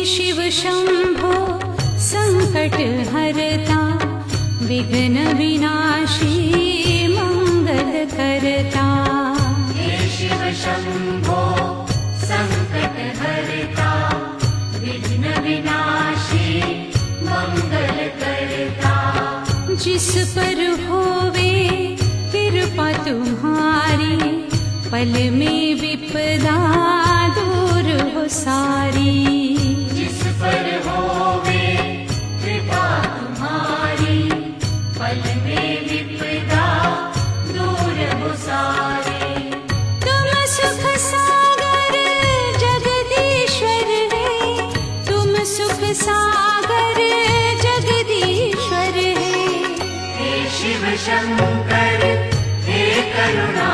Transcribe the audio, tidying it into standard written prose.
शिव शंभो संकट हरता, विघ्न विनाशी मंगल करता। हे शिव शंभो संकट हरता, विघ्न विनाशी मंगल करता। जिस पर होवे कृपा तुम्हारी, पल में विपदा दूर हो सारी। जिस पर होवे कृपा तुम्हारी, पल में विपदा दूर हो सारी। तुम सुख सागर जगदीश्वर है, तुम सुख सागर जगदीश्वर है। हे शिव शंकर हे करुणा